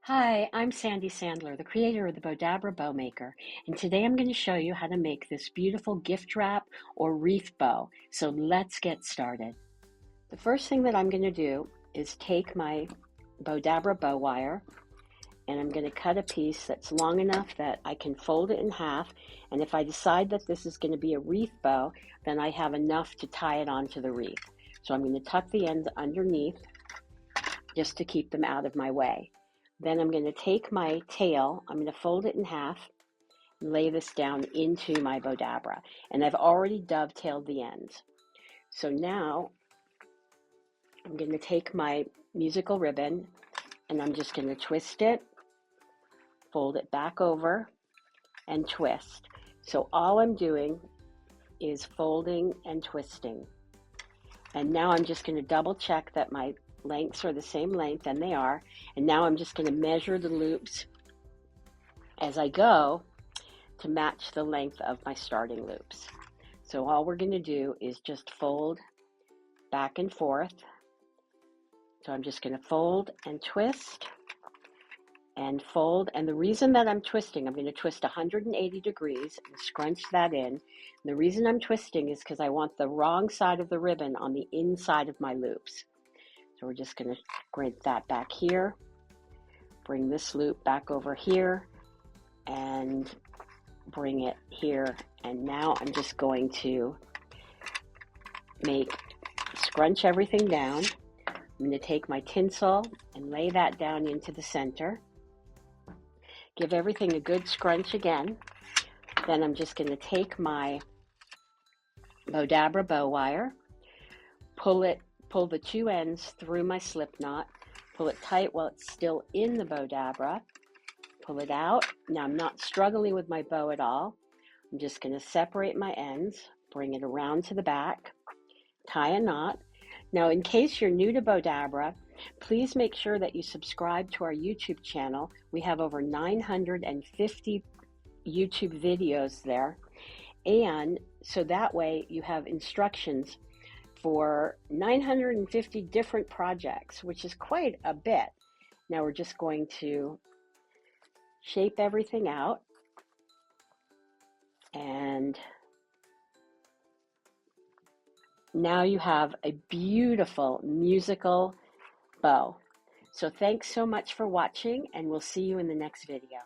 Hi, I'm Sandy Sandler, the creator of the Bowdabra Bow Maker, and today I'm going to show you how to make this beautiful gift wrap or wreath bow. So let's get started. The first thing that I'm going to do is take my Bowdabra Bow Wire and I'm going to cut a piece that's long enough that I can fold it in half, and if I decide that this is going to be a wreath bow, then I have enough to tie it onto the wreath. So I'm going to tuck the ends underneath just to keep them out of my way. Then I'm going to take my tail, I'm going to fold it in half and lay this down into my Bowdabra. And I've already dovetailed the ends. So now I'm going to take my musical ribbon and I'm just going to twist it, fold it back over, and twist. So all I'm doing is folding and twisting. And now I'm just going to double check that my lengths are the same length, and they are. And now I'm just going to measure the loops as I go to match the length of my starting loops. So all we're going to do is just fold back and forth. So I'm just going to fold and twist and fold. And the reason that I'm twisting, I'm going to twist 180 degrees and scrunch that in. And the reason I'm twisting is because I want the wrong side of the ribbon on the inside of my loops. So we're just going to bring that back here, bring this loop back over here, and bring it here. And now I'm just going to scrunch everything down. I'm going to take my tinsel and lay that down into the center. Give everything a good scrunch again. Then I'm just going to take my Bowdabra bow wire, pull the two ends through my slip knot, pull it tight while it's still in the Bowdabra, pull it out. Now I'm not struggling with my bow at all. I'm just going to separate my ends, bring it around to the back, tie a knot. Now, in case you're new to Bowdabra, please make sure that you subscribe to our YouTube channel. We have over 950 YouTube videos there, and so that way you have instructions for 950 different projects, which is quite a bit. Now we're just going to shape everything out, and now you have a beautiful musical bow. So thanks so much for watching, and we'll see you in the next video.